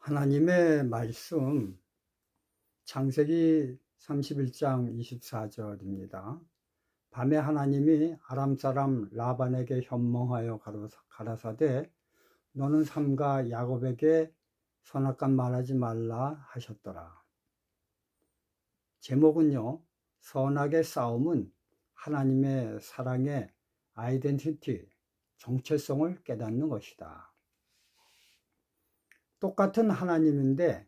하나님의 말씀 창세기 31장 24절입니다. 밤에 하나님이 아람 사람 라반에게 현몽하여 가라사대 너는 삼가 야곱에게 선악간 말하지 말라 하셨더라. 제목은요, 선악의 싸움은 하나님의 사랑의 아이덴티티, 정체성을 깨닫는 것이다. 똑같은 하나님인데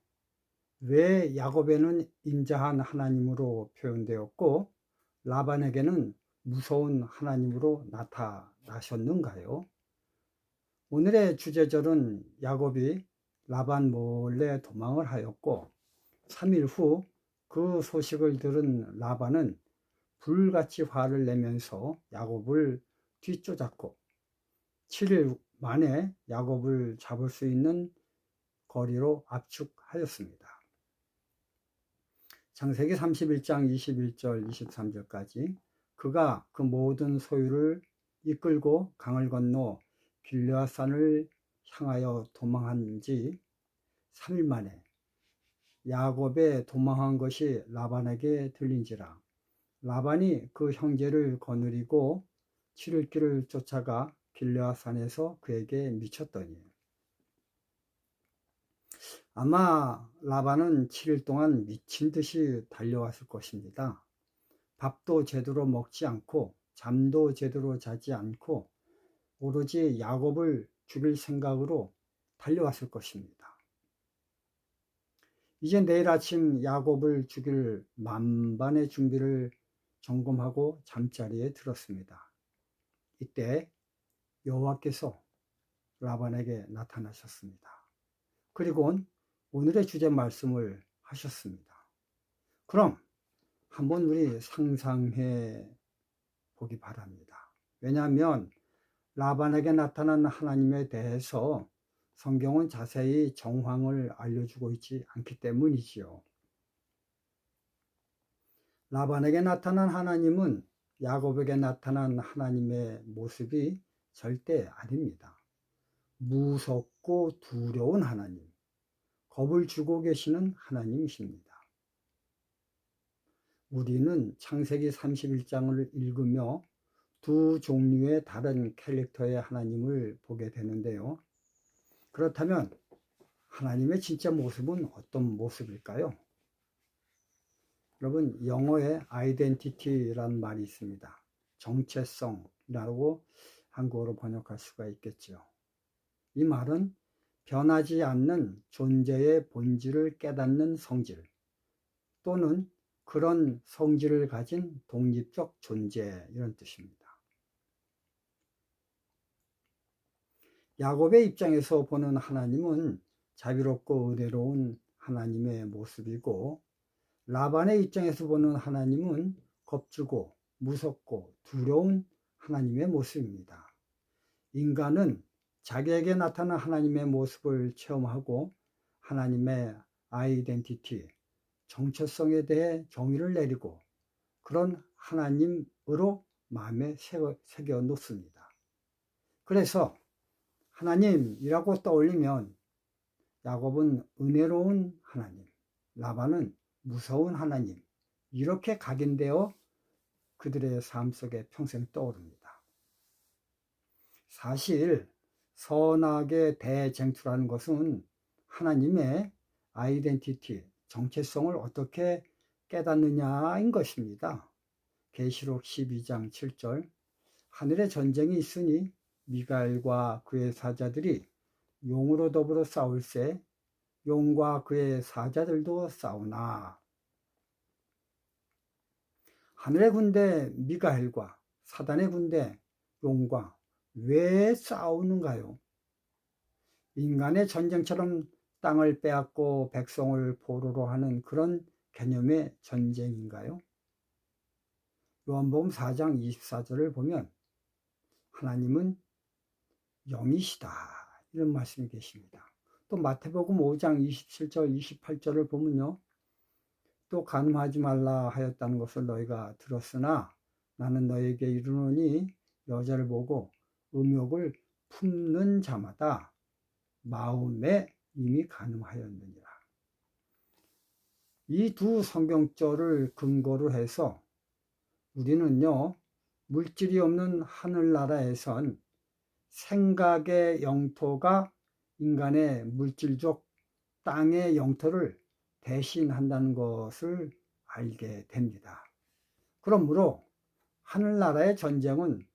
왜 야곱에는 인자한 하나님으로 표현되었고 라반에게는 무서운 하나님으로 나타나셨는가요? 오늘의 주제절은 야곱이 라반 몰래 도망을 하였고 3일 후 그 소식을 들은 라반은 불같이 화를 내면서 야곱을 뒤쫓았고 7일 만에 야곱을 잡을 수 있는 거리로 압축하였습니다. 창세기 31장 21절 23절까지 그가 그 모든 소유를 이끌고 강을 건너 길르앗산을 향하여 도망한 지 3일 만에 야곱의 도망한 것이 라반에게 들린지라 라반이 그 형제를 거느리고 7일 길을 쫓아가 길르앗산에서 그에게 미쳤더니 아마 라반은 7일 동안 미친 듯이 달려왔을 것입니다. 밥도 제대로 먹지 않고 잠도 제대로 자지 않고 오로지 야곱을 죽일 생각으로 달려왔을 것입니다. 이제 내일 아침 야곱을 죽일 만반의 준비를 점검하고 잠자리에 들었습니다. 이때 여호와께서 라반에게 나타나셨습니다. 그리고는 오늘의 주제 말씀을 하셨습니다. 그럼 한번 우리 상상해 보기 바랍니다. 왜냐하면 라반에게 나타난 하나님에 대해서 성경은 자세히 정황을 알려주고 있지 않기 때문이지요. 라반에게 나타난 하나님은 야곱에게 나타난 하나님의 모습이 절대 아닙니다. 무섭고 두려운 하나님, 겁을 주고 계시는 하나님이십니다. 우리는 창세기 31장을 읽으며 두 종류의 다른 캐릭터의 하나님을 보게 되는데요. 그렇다면 하나님의 진짜 모습은 어떤 모습일까요? 여러분, 영어에 아이덴티티라는 말이 있습니다. 정체성이라고 한국어로 번역할 수가 있겠죠. 이 말은 변하지 않는 존재의 본질을 깨닫는 성질 또는 그런 성질을 가진 독립적 존재 이런 뜻입니다. 야곱의 입장에서 보는 하나님은 자비롭고 은혜로운 하나님의 모습이고 라반의 입장에서 보는 하나님은 겁주고 무섭고 두려운 하나님의 모습입니다. 인간은 자기에게 나타난 하나님의 모습을 체험하고 하나님의 아이덴티티, 정체성에 대해 정의를 내리고 그런 하나님으로 마음에 새겨 놓습니다. 그래서 하나님이라고 떠올리면 야곱은 은혜로운 하나님, 라반은 무서운 하나님 이렇게 각인되어 그들의 삶 속에 평생 떠오릅니다. 사실 선악의 대쟁투라는 것은 하나님의 아이덴티티, 정체성을 어떻게 깨닫느냐인 것입니다. 계시록 12장 7절 하늘에 전쟁이 있으니 미가엘과 그의 사자들이 용으로 더불어 싸울세 용과 그의 사자들도 싸우나 하늘의 군대 미가엘과 사단의 군대 용과 왜 싸우는가요? 인간의 전쟁처럼 땅을 빼앗고 백성을 포로로 하는 그런 개념의 전쟁인가요? 요한복음 4장 24절을 보면 하나님은 영이시다 이런 말씀이 계십니다. 또 마태복음 5장 27절 28절을 보면요. 또 간음하지 말라 하였다는 것을 너희가 들었으나 나는 너희에게 이르노니 여자를 보고 음욕을 품는 자마다 마음에 이미 가늠하였느니라. 이 두 성경절을 근거로 해서 우리는요, 물질이 없는 하늘나라에선 생각의 영토가 인간의 물질적 땅의 영토를 대신한다는 것을 알게 됩니다. 그러므로 하늘나라의 전쟁은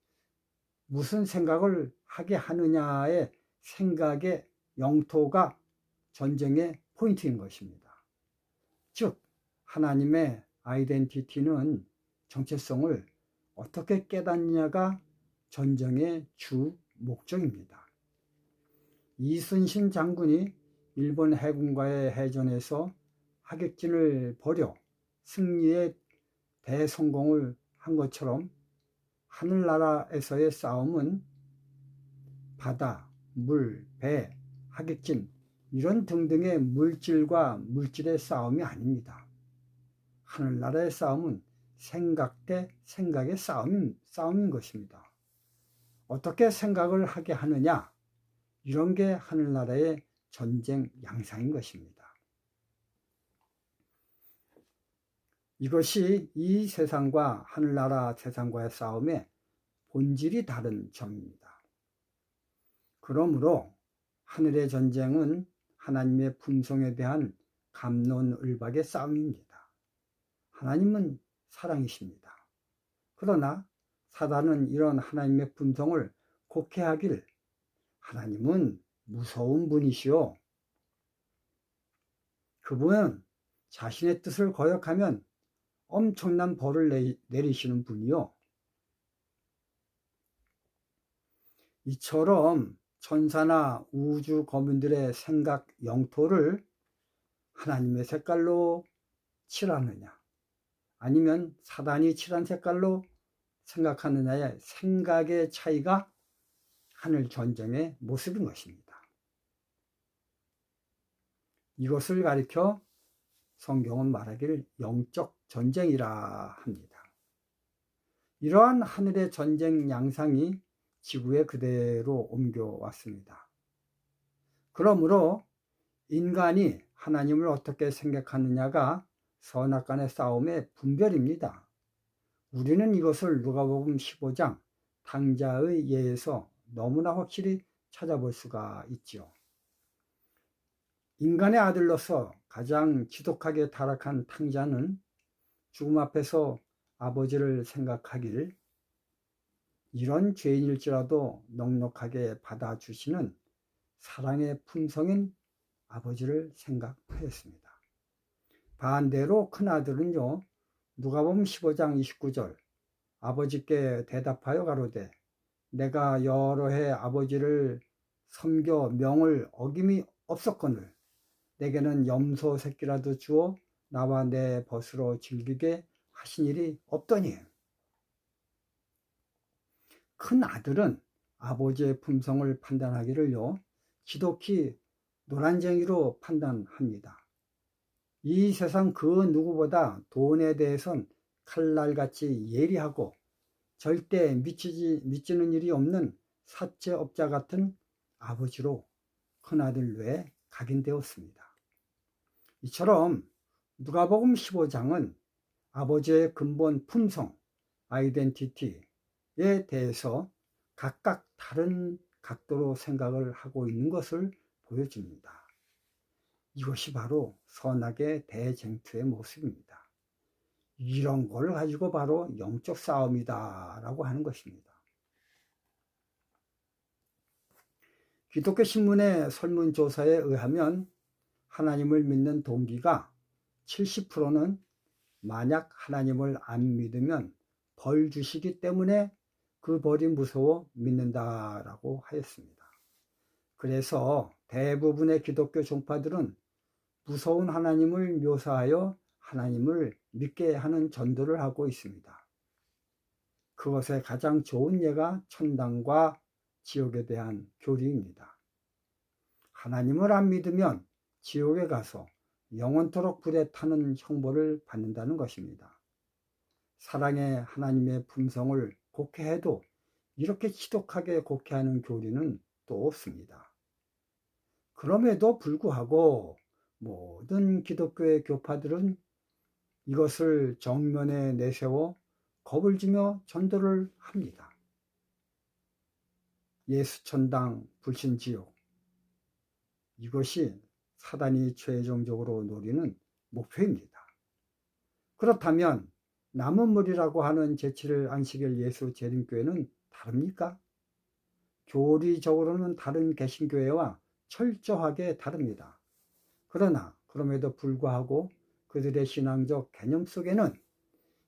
무슨 생각을 하게 하느냐의 생각의 영토가 전쟁의 포인트인 것입니다. 즉, 하나님의 아이덴티티는 정체성을 어떻게 깨닫느냐가 전쟁의 주 목적입니다. 이순신 장군이 일본 해군과의 해전에서 하객진을 벌여 승리의 대성공을 한 것처럼 하늘나라에서의 싸움은 바다, 물, 배, 하객진 이런 등등의 물질과 물질의 싸움이 아닙니다. 하늘나라의 싸움은 생각 대 생각의 싸움인 것입니다. 어떻게 생각을 하게 하느냐, 이런 게 하늘나라의 전쟁 양상인 것입니다. 이것이 이 세상과 하늘나라 세상과의 싸움의 본질이 다른 점입니다. 그러므로 하늘의 전쟁은 하나님의 품성에 대한 갑론을박의 싸움입니다. 하나님은 사랑이십니다. 그러나 사단은 이런 하나님의 품성을 곡해하길 하나님은 무서운 분이시오. 그분은 자신의 뜻을 거역하면 엄청난 벌을 내리시는 분이요. 이처럼 천사나 우주 거민들의 생각 영토를 하나님의 색깔로 칠하느냐, 아니면 사단이 칠한 색깔로 생각하느냐의 생각의 차이가 하늘 전쟁의 모습인 것입니다. 이것을 가리켜 성경은 말하기를 영적 전쟁이라 합니다. 이러한 하늘의 전쟁 양상이 지구에 그대로 옮겨왔습니다. 그러므로 인간이 하나님을 어떻게 생각하느냐가 선악간의 싸움의 분별입니다. 우리는 이것을 누가복음 15장 탕자의 예에서 너무나 확실히 찾아볼 수가 있죠. 인간의 아들로서 가장 지독하게 타락한 탕자는 죽음 앞에서 아버지를 생각하길 이런 죄인일지라도 넉넉하게 받아주시는 사랑의 품성인 아버지를 생각하였습니다. 반대로 큰아들은요, 누가복음 15장 29절 아버지께 대답하여 가로되 내가 여러 해 아버지를 섬겨 명을 어김이 없었거늘 내게는 염소 새끼라도 주어 나와 내 벗으로 즐기게 하신 일이 없더니. 큰 아들은 아버지의 품성을 판단하기를요, 지독히 노란쟁이로 판단합니다. 이 세상 그 누구보다 돈에 대해선 칼날같이 예리하고 절대 미치는 일이 없는 사채업자 같은 아버지로 큰아들 뇌에 각인되었습니다. 이처럼 누가복음 15장은 아버지의 근본 품성, 아이덴티티에 대해서 각각 다른 각도로 생각을 하고 있는 것을 보여줍니다. 이것이 바로 선악의 대쟁투의 모습입니다. 이런 걸 가지고 바로 영적 싸움이다 라고 하는 것입니다. 기독교 신문의 설문조사에 의하면 하나님을 믿는 동기가 70%는 만약 하나님을 안 믿으면 벌 주시기 때문에 그 벌이 무서워 믿는다라고 하였습니다. 그래서 대부분의 기독교 종파들은 무서운 하나님을 묘사하여 하나님을 믿게 하는 전도를 하고 있습니다. 그것의 가장 좋은 예가 천당과 지옥에 대한 교리입니다. 하나님을 안 믿으면 지옥에 가서 영원토록 불에 타는 형벌을 받는다는 것입니다. 사랑의 하나님의 품성을 곡해해도 이렇게 지독하게 곡해하는 교리는 또 없습니다. 그럼에도 불구하고 모든 기독교의 교파들은 이것을 정면에 내세워 겁을 주며 전도를 합니다. 예수천당 불신지옥, 이것이 사단이 최종적으로 노리는 목표입니다. 그렇다면 남은 물이라고 하는 제7일 안식일 예수 재림교회는 다릅니까? 교리적으로는 다른 개신교회와 철저하게 다릅니다. 그러나 그럼에도 불구하고 그들의 신앙적 개념 속에는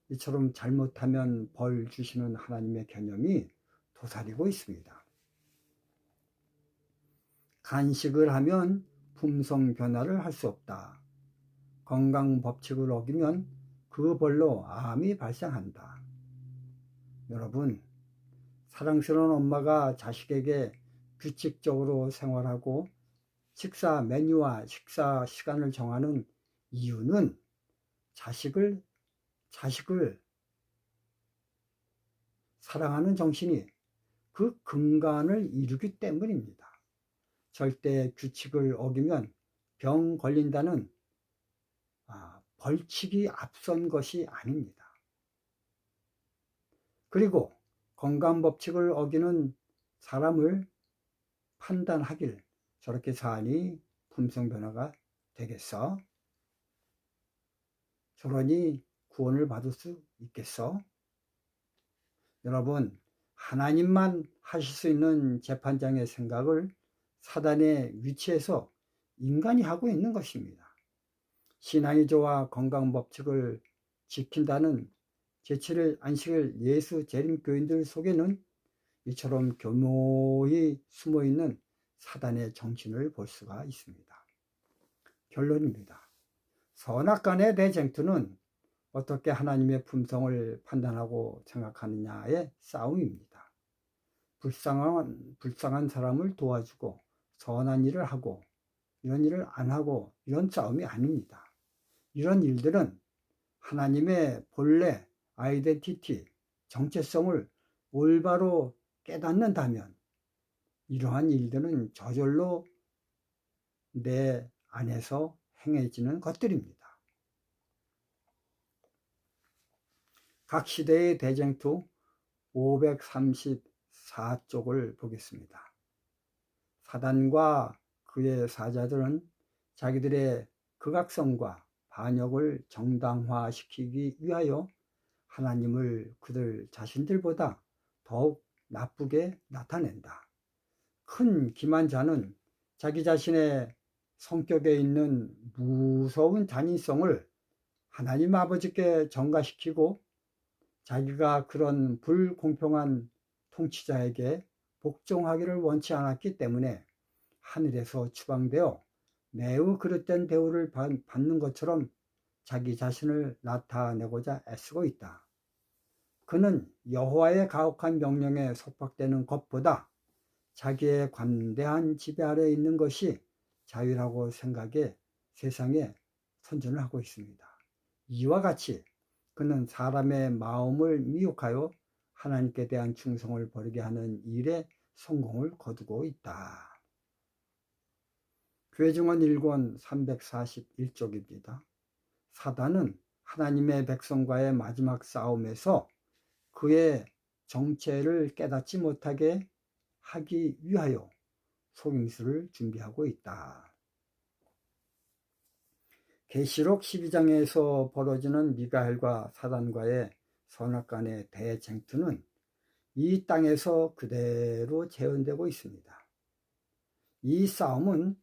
이처럼 잘못하면 벌 주시는 하나님의 개념이 도사리고 있습니다. 간식을 하면 품성 변화를 할 수 없다. 건강 법칙을 어기면 그 벌로 암이 발생한다. 여러분, 사랑스러운 엄마가 자식에게 규칙적으로 생활하고 식사 메뉴와 식사 시간을 정하는 이유는 자식을 사랑하는 정신이 그 근간을 이루기 때문입니다. 절대 규칙을 어기면 병 걸린다는 벌칙이 앞선 것이 아닙니다. 그리고 건강 법칙을 어기는 사람을 판단하길, 저렇게 사니 품성 변화가 되겠어? 저러니 구원을 받을 수 있겠어? 여러분, 하나님만 하실 수 있는 재판장의 생각을 사단의 위치에서 인간이 하고 있는 것입니다. 신앙의조와 건강 법칙을 지킨다는 제7일 안식일 예수 재림교인들 속에는 이처럼 교묘히 숨어있는 사단의 정신을 볼 수가 있습니다. 결론입니다. 선악간의 대쟁투는 어떻게 하나님의 품성을 판단하고 생각하느냐의 싸움입니다. 불쌍한 사람을 도와주고 선한 일을 하고 이런 일을 안 하고 이런 싸움이 아닙니다. 이런 일들은 하나님의 본래 아이덴티티, 정체성을 올바로 깨닫는다면 이러한 일들은 저절로 내 안에서 행해지는 것들입니다. 각 시대의 대쟁투 534쪽을 보겠습니다. 사단과 그의 사자들은 자기들의 극악성과 반역을 정당화시키기 위하여 하나님을 그들 자신들보다 더욱 나쁘게 나타낸다. 큰 기만자는 자기 자신의 성격에 있는 무서운 잔인성을 하나님 아버지께 전가시키고 자기가 그런 불공평한 통치자에게 복종하기를 원치 않았기 때문에 하늘에서 추방되어 매우 그릇된 대우를 받는 것처럼 자기 자신을 나타내고자 애쓰고 있다. 그는 여호와의 가혹한 명령에 속박되는 것보다 자기의 관대한 지배 아래 있는 것이 자유라고 생각해 세상에 선전을 하고 있습니다. 이와 같이 그는 사람의 마음을 미혹하여 하나님께 대한 충성을 버리게 하는 일에 성공을 거두고 있다. 교회증언 1권 341쪽입니다. 사단은 하나님의 백성과의 마지막 싸움에서 그의 정체를 깨닫지 못하게 하기 위하여 속임수를 준비하고 있다. 계시록 12장에서 벌어지는 미가엘과 사단과의 선악간의 대쟁투는 이 땅에서 그대로 재현되고 있습니다. 이 싸움은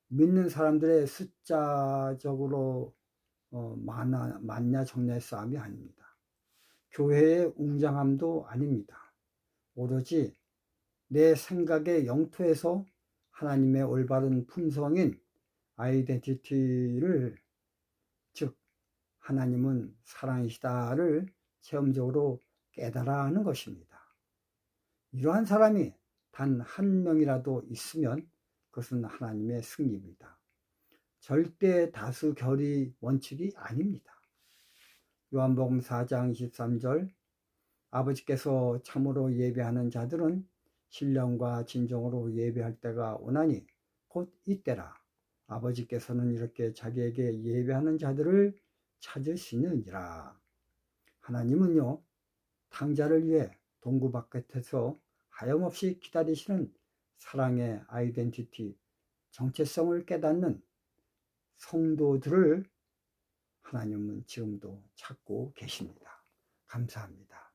믿는 사람들의 숫자적으로 많냐 적냐의 싸움이 아닙니다. 교회의 웅장함도 아닙니다. 오로지 내 생각의 영토에서 하나님의 올바른 품성인 아이덴티티를, 즉 하나님은 사랑이시다를 체험적으로 깨달아 하는 것입니다. 이러한 사람이 단 한 명이라도 있으면 그것은 하나님의 승리입니다. 절대 다수 결의 원칙이 아닙니다. 요한복음 4장 23절, 아버지께서 참으로 예배하는 자들은 신령과 진정으로 예배할 때가 오나니 곧 이때라. 아버지께서는 이렇게 자기에게 예배하는 자들을 찾으시느니라. 하나님은요, 탕자를 위해 동구 바깥에서 하염없이 기다리시는 사랑의 아이덴티티, 정체성을 깨닫는 성도들을 하나님은 지금도 찾고 계십니다. 감사합니다.